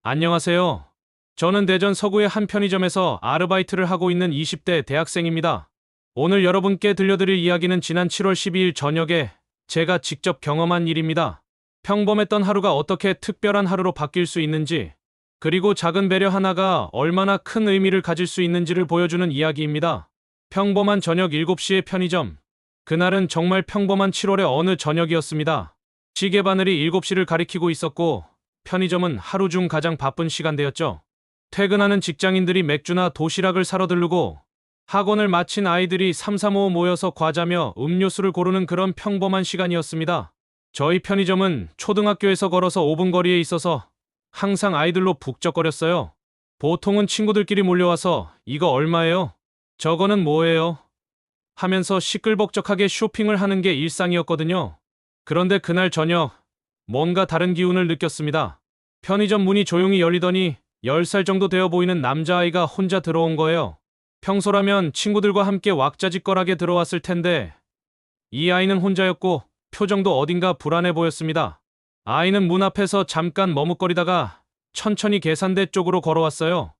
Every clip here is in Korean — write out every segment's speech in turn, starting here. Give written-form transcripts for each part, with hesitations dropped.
안녕하세요. 저는 대전 서구의 한 편의점에서 아르바이트를 하고 있는 20대 대학생입니다. 오늘 여러분께 들려드릴 이야기는 지난 7월 12일 저녁에 제가 직접 경험한 일입니다. 평범했던 하루가 어떻게 특별한 하루로 바뀔 수 있는지, 그리고 작은 배려 하나가 얼마나 큰 의미를 가질 수 있는지를 보여주는 이야기입니다. 평범한 저녁 7시의 편의점. 그날은 정말 평범한 7월의 어느 저녁이었습니다. 시계 바늘이 7시를 가리키고 있었고, 편의점은 하루 중 가장 바쁜 시간대였죠. 퇴근하는 직장인들이 맥주나 도시락을 사러 들르고 학원을 마친 아이들이 삼삼오오 모여서 과자며 음료수를 고르는 그런 평범한 시간이었습니다. 저희 편의점은 초등학교에서 걸어서 5분 거리에 있어서 항상 아이들로 북적거렸어요. 보통은 친구들끼리 몰려와서 이거 얼마예요? 저거는 뭐예요? 하면서 시끌벅적하게 쇼핑을 하는 게 일상이었거든요. 그런데 그날 저녁 뭔가 다른 기운을 느꼈습니다. 편의점 문이 조용히 열리더니 10살 정도 되어 보이는 남자아이가 혼자 들어온 거예요. 평소라면 친구들과 함께 왁자지껄하게 들어왔을 텐데 이 아이는 혼자였고 표정도 어딘가 불안해 보였습니다. 아이는 문 앞에서 잠깐 머뭇거리다가 천천히 계산대 쪽으로 걸어왔어요.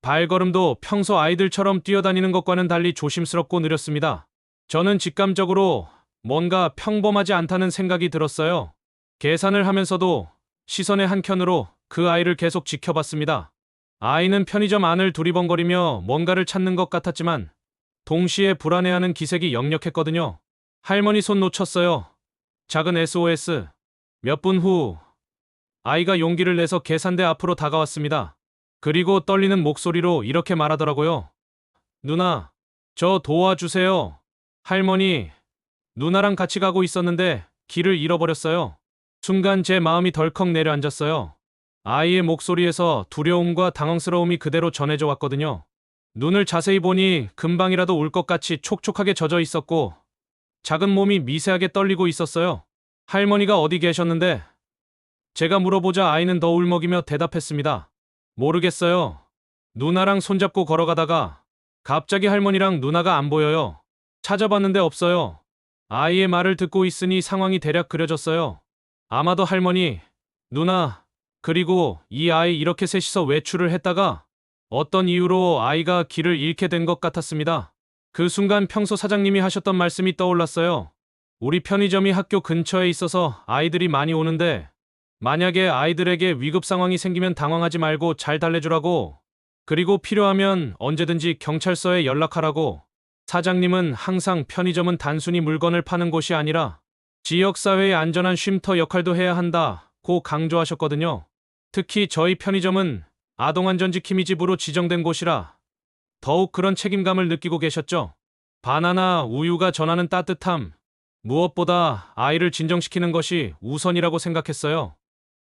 발걸음도 평소 아이들처럼 뛰어다니는 것과는 달리 조심스럽고 느렸습니다. 저는 직감적으로 뭔가 평범하지 않다는 생각이 들었어요. 계산을 하면서도 시선의 한켠으로 그 아이를 계속 지켜봤습니다. 아이는 편의점 안을 두리번거리며 뭔가를 찾는 것 같았지만 동시에 불안해하는 기색이 역력했거든요. 할머니 손 놓쳤어요. 작은 SOS. 몇 분 후 아이가 용기를 내서 계산대 앞으로 다가왔습니다. 그리고 떨리는 목소리로 이렇게 말하더라고요. 누나, 저 도와주세요. 할머니, 누나랑 같이 가고 있었는데 길을 잃어버렸어요. 순간 제 마음이 덜컥 내려앉았어요. 아이의 목소리에서 두려움과 당황스러움이 그대로 전해져 왔거든요. 눈을 자세히 보니 금방이라도 울 것 같이 촉촉하게 젖어 있었고 작은 몸이 미세하게 떨리고 있었어요. 할머니가 어디 계셨는데? 제가 물어보자 아이는 더 울먹이며 대답했습니다. 모르겠어요. 누나랑 손잡고 걸어가다가 갑자기 할머니랑 누나가 안 보여요. 찾아봤는데 없어요. 아이의 말을 듣고 있으니 상황이 대략 그려졌어요. 아마도 할머니, 누나, 그리고 이 아이 이렇게 셋이서 외출을 했다가 어떤 이유로 아이가 길을 잃게 된 것 같았습니다. 그 순간 평소 사장님이 하셨던 말씀이 떠올랐어요. 우리 편의점이 학교 근처에 있어서 아이들이 많이 오는데 만약에 아이들에게 위급 상황이 생기면 당황하지 말고 잘 달래주라고, 그리고 필요하면 언제든지 경찰서에 연락하라고. 사장님은 항상 편의점은 단순히 물건을 파는 곳이 아니라 지역사회의 안전한 쉼터 역할도 해야 한다고 강조하셨거든요. 특히 저희 편의점은 아동안전지킴이 집으로 지정된 곳이라 더욱 그런 책임감을 느끼고 계셨죠. 바나나 우유가 전하는 따뜻함, 무엇보다 아이를 진정시키는 것이 우선이라고 생각했어요.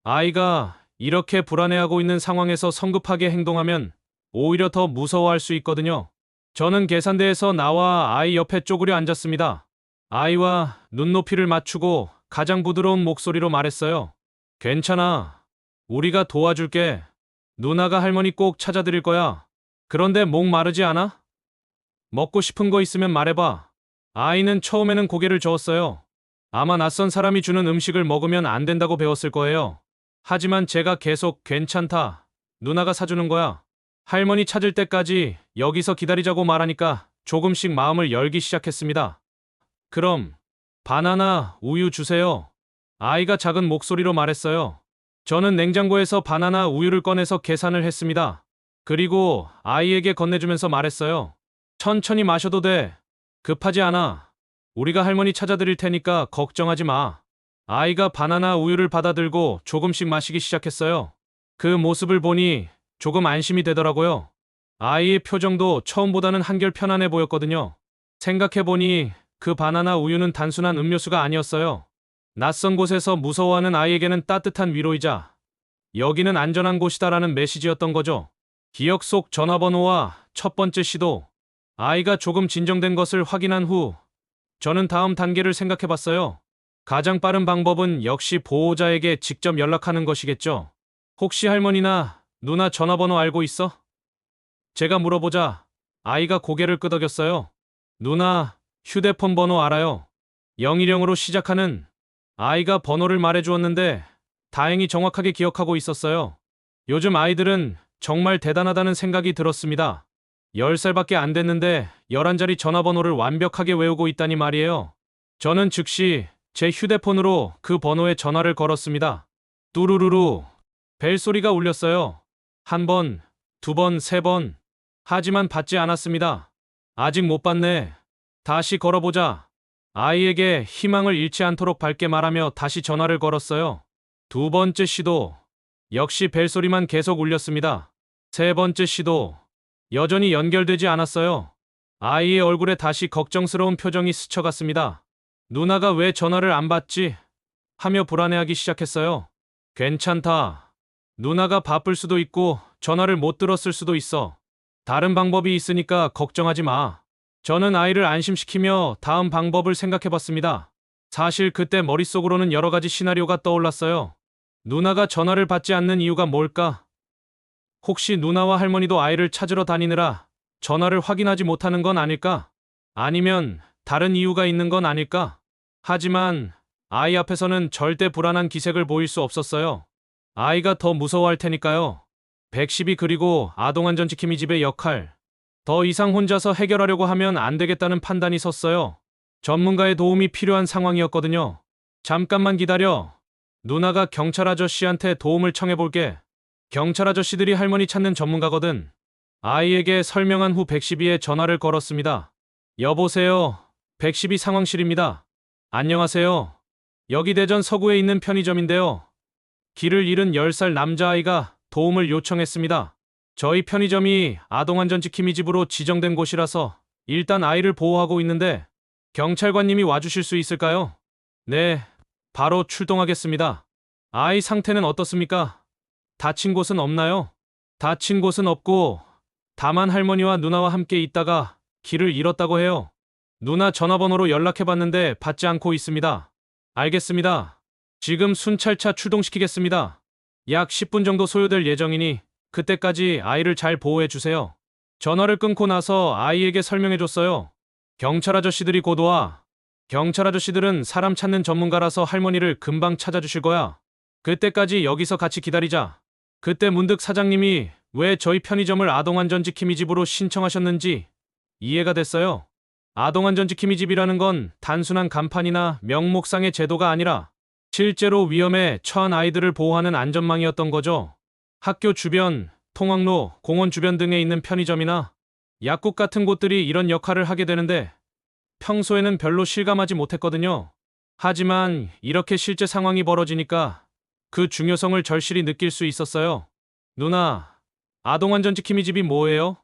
아이가 이렇게 불안해하고 있는 상황에서 성급하게 행동하면 오히려 더 무서워할 수 있거든요. 저는 계산대에서 나와 아이 옆에 쪼그려 앉았습니다. 아이와 눈높이를 맞추고 가장 부드러운 목소리로 말했어요. 괜찮아. 우리가 도와줄게. 누나가 할머니 꼭 찾아드릴 거야. 그런데 목 마르지 않아? 먹고 싶은 거 있으면 말해봐. 아이는 처음에는 고개를 저었어요. 아마 낯선 사람이 주는 음식을 먹으면 안 된다고 배웠을 거예요. 하지만 제가 계속 괜찮다. 누나가 사주는 거야. 할머니 찾을 때까지 여기서 기다리자고 말하니까 조금씩 마음을 열기 시작했습니다. 그럼 바나나 우유 주세요. 아이가 작은 목소리로 말했어요. 저는 냉장고에서 바나나 우유를 꺼내서 계산을 했습니다. 그리고 아이에게 건네주면서 말했어요. 천천히 마셔도 돼. 급하지 않아. 우리가 할머니 찾아드릴 테니까 걱정하지 마. 아이가 바나나 우유를 받아들고 조금씩 마시기 시작했어요. 그 모습을 보니 조금 안심이 되더라고요. 아이의 표정도 처음보다는 한결 편안해 보였거든요. 생각해보니 그 바나나 우유는 단순한 음료수가 아니었어요. 낯선 곳에서 무서워하는 아이에게는 따뜻한 위로이자 여기는 안전한 곳이다라는 메시지였던 거죠. 기억 속 전화번호와 첫 번째 시도. 아이가 조금 진정된 것을 확인한 후 저는 다음 단계를 생각해봤어요. 가장 빠른 방법은 역시 보호자에게 직접 연락하는 것이겠죠. 혹시 할머니나 누나 전화번호 알고 있어? 제가 물어보자 아이가 고개를 끄덕였어요. 누나, 휴대폰 번호 알아요. 010으로 시작하는. 아이가 번호를 말해주었는데 다행히 정확하게 기억하고 있었어요. 요즘 아이들은 정말 대단하다는 생각이 들었습니다. 10살밖에 안 됐는데 11자리 전화번호를 완벽하게 외우고 있다니 말이에요. 저는 즉시 제 휴대폰으로 그 번호에 전화를 걸었습니다. 뚜루루루. 벨소리가 울렸어요. 한 번, 두 번, 세 번. 하지만 받지 않았습니다. 아직 못 받네. 다시 걸어보자. 아이에게 희망을 잃지 않도록 밝게 말하며 다시 전화를 걸었어요. 두 번째 시도. 역시 벨소리만 계속 울렸습니다. 세 번째 시도. 여전히 연결되지 않았어요. 아이의 얼굴에 다시 걱정스러운 표정이 스쳐갔습니다. 누나가 왜 전화를 안 받지? 하며 불안해하기 시작했어요. 괜찮다. 누나가 바쁠 수도 있고 전화를 못 들었을 수도 있어. 다른 방법이 있으니까 걱정하지 마. 저는 아이를 안심시키며 다음 방법을 생각해 봤습니다. 사실 그때 머릿속으로는 여러 가지 시나리오가 떠올랐어요. 누나가 전화를 받지 않는 이유가 뭘까? 혹시 누나와 할머니도 아이를 찾으러 다니느라 전화를 확인하지 못하는 건 아닐까? 아니면 다른 이유가 있는 건 아닐까? 하지만 아이 앞에서는 절대 불안한 기색을 보일 수 없었어요. 아이가 더 무서워할 테니까요. 110이 그리고 아동안전지킴이 집의 역할. 더 이상 혼자서 해결하려고 하면 안 되겠다는 판단이 섰어요. 전문가의 도움이 필요한 상황이었거든요. 잠깐만 기다려. 누나가 경찰 아저씨한테 도움을 청해볼게. 경찰 아저씨들이 할머니 찾는 전문가거든. 아이에게 설명한 후 112에 전화를 걸었습니다. 여보세요. 112 상황실입니다. 안녕하세요. 여기 대전 서구에 있는 편의점인데요. 길을 잃은 10살 남자아이가 도움을 요청했습니다. 저희 편의점이 아동안전지킴이 집으로 지정된 곳이라서 일단 아이를 보호하고 있는데 경찰관님이 와주실 수 있을까요? 네, 바로 출동하겠습니다. 아이 상태는 어떻습니까? 다친 곳은 없나요? 다친 곳은 없고 다만 할머니와 누나와 함께 있다가 길을 잃었다고 해요. 누나 전화번호로 연락해봤는데 받지 않고 있습니다. 알겠습니다. 지금 순찰차 출동시키겠습니다. 약 10분 정도 소요될 예정이니 그때까지 아이를 잘 보호해주세요. 전화를 끊고 나서 아이에게 설명해줬어요. 경찰 아저씨들이 곧 와. 경찰 아저씨들은 사람 찾는 전문가라서 할머니를 금방 찾아주실 거야. 그때까지 여기서 같이 기다리자. 그때 문득 사장님이 왜 저희 편의점을 아동안전지킴이 집으로 신청하셨는지 이해가 됐어요. 아동안전지킴이 집이라는 건 단순한 간판이나 명목상의 제도가 아니라 실제로 위험에 처한 아이들을 보호하는 안전망이었던 거죠. 학교 주변, 통학로, 공원 주변 등에 있는 편의점이나 약국 같은 곳들이 이런 역할을 하게 되는데 평소에는 별로 실감하지 못했거든요. 하지만 이렇게 실제 상황이 벌어지니까 그 중요성을 절실히 느낄 수 있었어요. 누나, 아동안전지킴이 집이 뭐예요?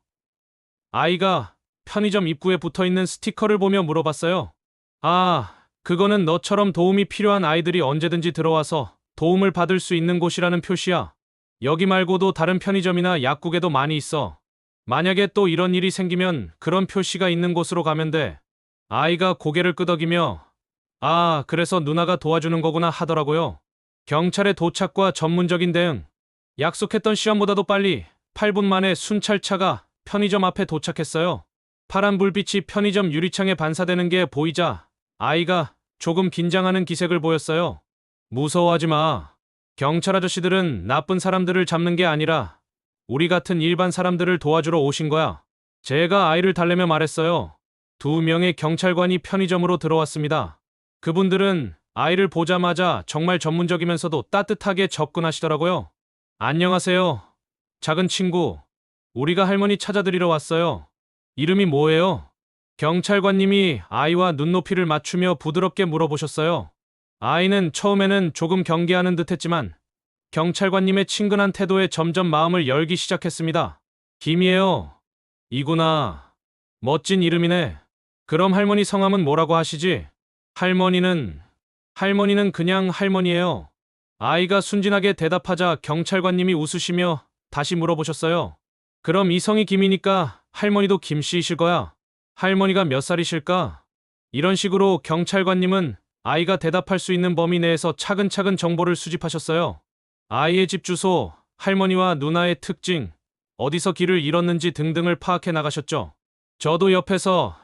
아이가 편의점 입구에 붙어있는 스티커를 보며 물어봤어요. 아, 그거는 너처럼 도움이 필요한 아이들이 언제든지 들어와서 도움을 받을 수 있는 곳이라는 표시야. 여기 말고도 다른 편의점이나 약국에도 많이 있어. 만약에 또 이런 일이 생기면 그런 표시가 있는 곳으로 가면 돼. 아이가 고개를 끄덕이며 아, 그래서 누나가 도와주는 거구나 하더라고요. 경찰의 도착과 전문적인 대응. 약속했던 시간보다도 빨리 8분 만에 순찰차가 편의점 앞에 도착했어요. 파란 불빛이 편의점 유리창에 반사되는 게 보이자 아이가 조금 긴장하는 기색을 보였어요. 무서워하지 마. 경찰 아저씨들은 나쁜 사람들을 잡는 게 아니라 우리 같은 일반 사람들을 도와주러 오신 거야. 제가 아이를 달래며 말했어요. 2명의 경찰관이 편의점으로 들어왔습니다. 그분들은 아이를 보자마자 정말 전문적이면서도 따뜻하게 접근하시더라고요. 안녕하세요. 작은 친구. 우리가 할머니 찾아드리러 왔어요. 이름이 뭐예요? 경찰관님이 아이와 눈높이를 맞추며 부드럽게 물어보셨어요. 아이는 처음에는 조금 경계하는 듯 했지만 경찰관님의 친근한 태도에 점점 마음을 열기 시작했습니다. 김이에요. 이구나. 멋진 이름이네. 그럼 할머니 성함은 뭐라고 하시지? 할머니는 그냥 할머니예요. 아이가 순진하게 대답하자 경찰관님이 웃으시며 다시 물어보셨어요. 그럼 이성이 김이니까 할머니도 김씨이실 거야. 할머니가 몇 살이실까? 이런 식으로 경찰관님은 아이가 대답할 수 있는 범위 내에서 차근차근 정보를 수집하셨어요. 아이의 집 주소, 할머니와 누나의 특징, 어디서 길을 잃었는지 등등을 파악해 나가셨죠. 저도 옆에서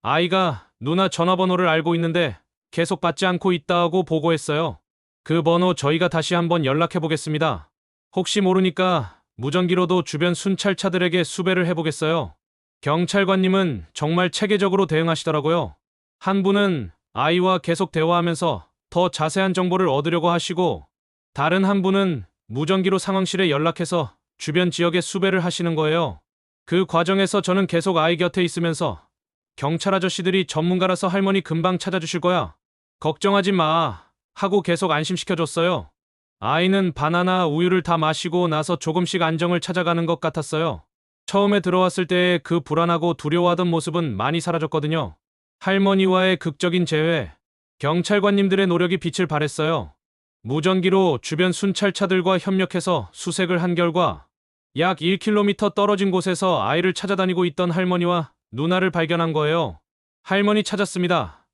아이가 누나 전화번호를 알고 있는데 계속 받지 않고 있다고 보고했어요. 그 번호 저희가 다시 한번 연락해 보겠습니다. 혹시 모르니까 무전기로도 주변 순찰차들에게 수배를 해보겠어요. 경찰관님은 정말 체계적으로 대응하시더라고요. 한 분은 아이와 계속 대화하면서 더 자세한 정보를 얻으려고 하시고, 다른 한 분은 무전기로 상황실에 연락해서 주변 지역에 수배를 하시는 거예요. 그 과정에서 저는 계속 아이 곁에 있으면서 경찰 아저씨들이 전문가라서 할머니 금방 찾아주실 거야. 걱정하지 마. 하고 계속 안심시켜줬어요. 아이는 바나나 우유를 다 마시고 나서 조금씩 안정을 찾아가는 것 같았어요. 처음에 들어왔을 때의 그 불안하고 두려워하던 모습은 많이 사라졌거든요. 할머니와의 극적인 재회, 경찰관님들의 노력이 빛을 발했어요. 무전기로 주변 순찰차들과 협력해서 수색을 한 결과 약 1km 떨어진 곳에서 아이를 찾아다니고 있던 할머니와 누나를 발견한 거예요. 할머니 찾았습니다.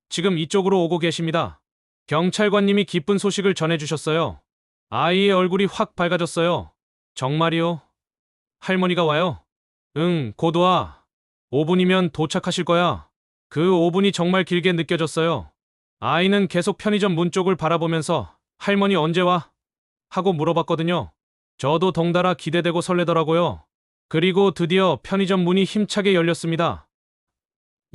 지금 이쪽으로 오고 계십니다. 경찰관님이 기쁜 소식을 전해주셨어요. 아이의 얼굴이 확 밝아졌어요. 정말이요? 할머니가 와요? 응, 곧 와. 5분이면 도착하실 거야. 그 5분이 정말 길게 느껴졌어요. 아이는 계속 편의점 문 쪽을 바라보면서 할머니 언제 와? 하고 물어봤거든요. 저도 덩달아 기대되고 설레더라고요. 그리고 드디어 편의점 문이 힘차게 열렸습니다.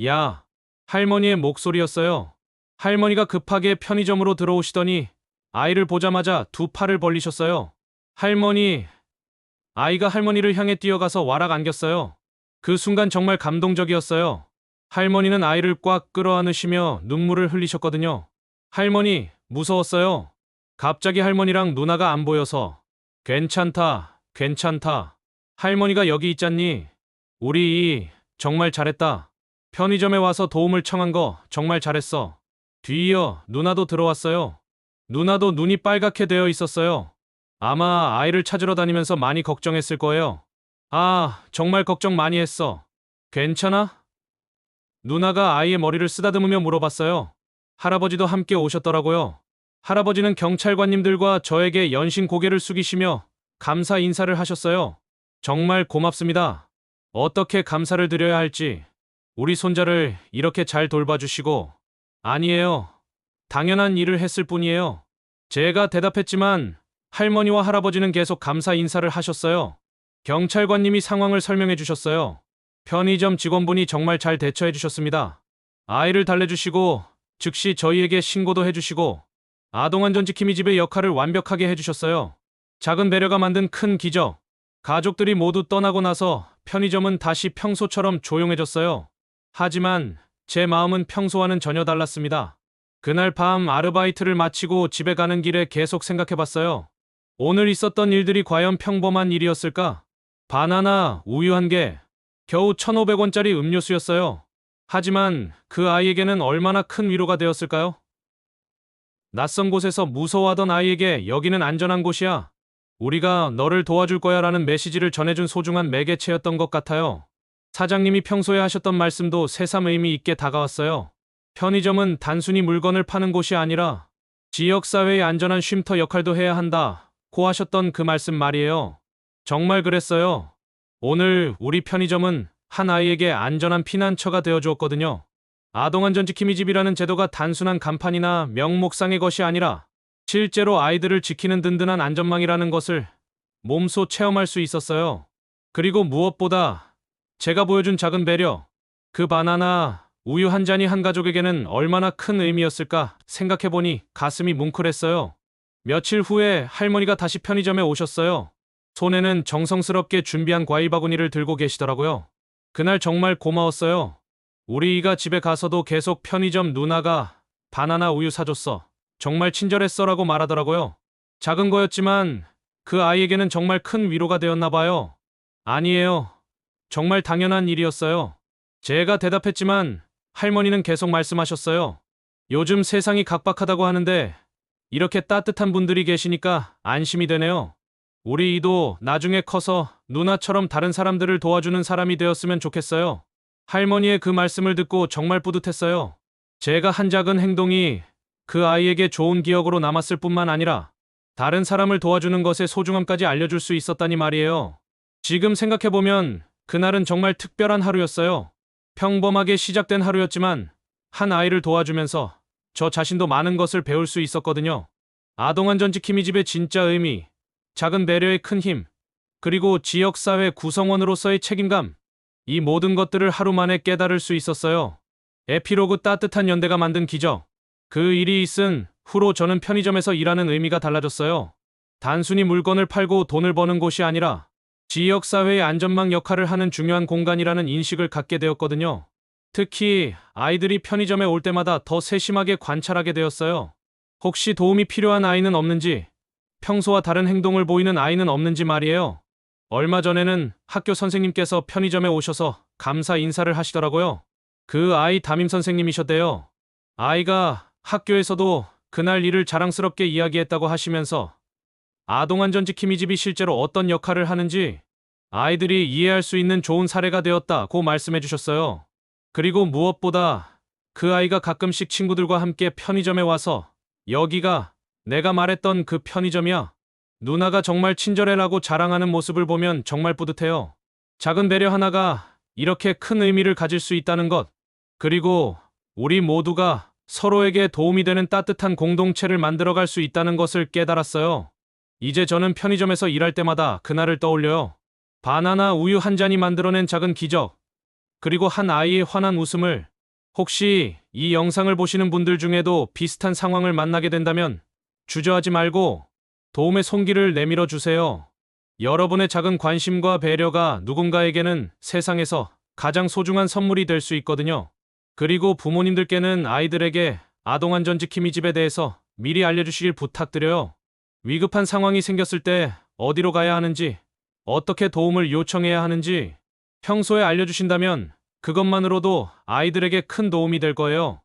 야, 할머니의 목소리였어요. 할머니가 급하게 편의점으로 들어오시더니 아이를 보자마자 두 팔을 벌리셨어요. 할머니, 아이가 할머니를 향해 뛰어가서 와락 안겼어요. 그 순간 정말 감동적이었어요. 할머니는 아이를 꽉 끌어안으시며 눈물을 흘리셨거든요. 할머니, 무서웠어요. 갑자기 할머니랑 누나가 안 보여서. 괜찮다, 괜찮다. 할머니가 여기 있잖니. 우리 정말 잘했다. 편의점에 와서 도움을 청한 거 정말 잘했어. 뒤이어 누나도 들어왔어요. 누나도 눈이 빨갛게 되어 있었어요. 아마 아이를 찾으러 다니면서 많이 걱정했을 거예요. 아, 정말 걱정 많이 했어. 괜찮아? 누나가 아이의 머리를 쓰다듬으며 물어봤어요. 할아버지도 함께 오셨더라고요. 할아버지는 경찰관님들과 저에게 연신 고개를 숙이시며 감사 인사를 하셨어요. 정말 고맙습니다. 어떻게 감사를 드려야 할지. 우리 손자를 이렇게 잘 돌봐주시고. 아니에요. 당연한 일을 했을 뿐이에요. 제가 대답했지만 할머니와 할아버지는 계속 감사 인사를 하셨어요. 경찰관님이 상황을 설명해 주셨어요. 편의점 직원분이 정말 잘 대처해 주셨습니다. 아이를 달래주시고 즉시 저희에게 신고도 해주시고 아동안전지킴이 집의 역할을 완벽하게 해주셨어요. 작은 배려가 만든 큰 기적. 가족들이 모두 떠나고 나서 편의점은 다시 평소처럼 조용해졌어요. 하지만 제 마음은 평소와는 전혀 달랐습니다. 그날 밤 아르바이트를 마치고 집에 가는 길에 계속 생각해봤어요. 오늘 있었던 일들이 과연 평범한 일이었을까? 바나나 우유 한 개, 겨우 1,500원짜리 음료수였어요. 하지만 그 아이에게는 얼마나 큰 위로가 되었을까요? 낯선 곳에서 무서워하던 아이에게 여기는 안전한 곳이야. 우리가 너를 도와줄 거야 라는 메시지를 전해준 소중한 매개체였던 것 같아요. 사장님이 평소에 하셨던 말씀도 새삼 의미 있게 다가왔어요. 편의점은 단순히 물건을 파는 곳이 아니라 지역사회의 안전한 쉼터 역할도 해야 한다 고 하셨던 그 말씀 말이에요. 정말 그랬어요. 오늘 우리 편의점은 한 아이에게 안전한 피난처가 되어주었거든요. 아동안전지킴이 집이라는 제도가 단순한 간판이나 명목상의 것이 아니라 실제로 아이들을 지키는 든든한 안전망이라는 것을 몸소 체험할 수 있었어요. 그리고 무엇보다 제가 보여준 작은 배려, 그 바나나 우유 한 잔이 한 가족에게는 얼마나 큰 의미였을까 생각해보니 가슴이 뭉클했어요. 며칠 후에 할머니가 다시 편의점에 오셨어요. 손에는 정성스럽게 준비한 과일 바구니를 들고 계시더라고요. 그날 정말 고마웠어요. 우리가 집에 가서도 계속 편의점 누나가 바나나 우유 사줬어. 정말 친절했어라고 말하더라고요. 작은 거였지만 그 아이에게는 정말 큰 위로가 되었나 봐요. 아니에요. 정말 당연한 일이었어요. 제가 대답했지만 할머니는 계속 말씀하셨어요. 요즘 세상이 각박하다고 하는데 이렇게 따뜻한 분들이 계시니까 안심이 되네요. 우리 이도 나중에 커서 누나처럼 다른 사람들을 도와주는 사람이 되었으면 좋겠어요. 할머니의 그 말씀을 듣고 정말 뿌듯했어요. 제가 한 작은 행동이 그 아이에게 좋은 기억으로 남았을 뿐만 아니라 다른 사람을 도와주는 것의 소중함까지 알려줄 수 있었다니 말이에요. 지금 생각해보면 그날은 정말 특별한 하루였어요. 평범하게 시작된 하루였지만 한 아이를 도와주면서 저 자신도 많은 것을 배울 수 있었거든요. 아동안전지킴이 집의 진짜 의미, 작은 배려의 큰 힘, 그리고 지역사회 구성원으로서의 책임감. 이 모든 것들을 하루 만에 깨달을 수 있었어요. 에피로그 따뜻한 연대가 만든 기적. 그 일이 있은 후로 저는 편의점에서 일하는 의미가 달라졌어요. 단순히 물건을 팔고 돈을 버는 곳이 아니라 지역사회의 안전망 역할을 하는 중요한 공간이라는 인식을 갖게 되었거든요. 특히 아이들이 편의점에 올 때마다 더 세심하게 관찰하게 되었어요. 혹시 도움이 필요한 아이는 없는지, 평소와 다른 행동을 보이는 아이는 없는지 말이에요. 얼마 전에는 학교 선생님께서 편의점에 오셔서 감사 인사를 하시더라고요. 그 아이 담임 선생님이셨대요. 아이가 학교에서도 그날 일을 자랑스럽게 이야기했다고 하시면서 아동안전지킴이집이 실제로 어떤 역할을 하는지 아이들이 이해할 수 있는 좋은 사례가 되었다고 말씀해 주셨어요. 그리고 무엇보다 그 아이가 가끔씩 친구들과 함께 편의점에 와서 여기가 내가 말했던 그 편의점이야. 누나가 정말 친절해라고 자랑하는 모습을 보면 정말 뿌듯해요. 작은 배려 하나가 이렇게 큰 의미를 가질 수 있다는 것. 그리고 우리 모두가 서로에게 도움이 되는 따뜻한 공동체를 만들어갈 수 있다는 것을 깨달았어요. 이제 저는 편의점에서 일할 때마다 그날을 떠올려요. 바나나 우유 한 잔이 만들어낸 작은 기적. 그리고 한 아이의 환한 웃음을. 혹시 이 영상을 보시는 분들 중에도 비슷한 상황을 만나게 된다면 주저하지 말고 도움의 손길을 내밀어 주세요. 여러분의 작은 관심과 배려가 누군가에게는 세상에서 가장 소중한 선물이 될 수 있거든요. 그리고 부모님들께는 아이들에게 아동안전지킴이집에 대해서 미리 알려주시길 부탁드려요. 위급한 상황이 생겼을 때 어디로 가야 하는지, 어떻게 도움을 요청해야 하는지 평소에 알려주신다면 그것만으로도 아이들에게 큰 도움이 될 거예요.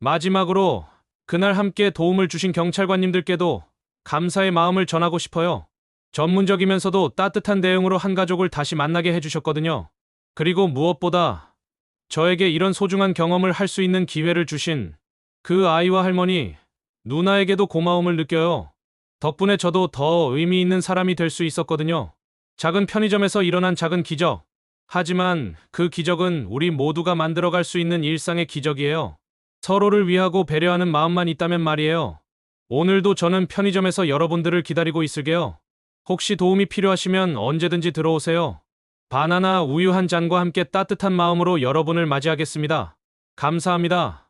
마지막으로 그날 함께 도움을 주신 경찰관님들께도 감사의 마음을 전하고 싶어요. 전문적이면서도 따뜻한 대응으로 한 가족을 다시 만나게 해주셨거든요. 그리고 무엇보다 저에게 이런 소중한 경험을 할 수 있는 기회를 주신 그 아이와 할머니, 누나에게도 고마움을 느껴요. 덕분에 저도 더 의미 있는 사람이 될 수 있었거든요. 작은 편의점에서 일어난 작은 기적. 하지만 그 기적은 우리 모두가 만들어갈 수 있는 일상의 기적이에요. 서로를 위하고 배려하는 마음만 있다면 말이에요. 오늘도 저는 편의점에서 여러분들을 기다리고 있을게요. 혹시 도움이 필요하시면 언제든지 들어오세요. 바나나 우유 한 잔과 함께 따뜻한 마음으로 여러분을 맞이하겠습니다. 감사합니다.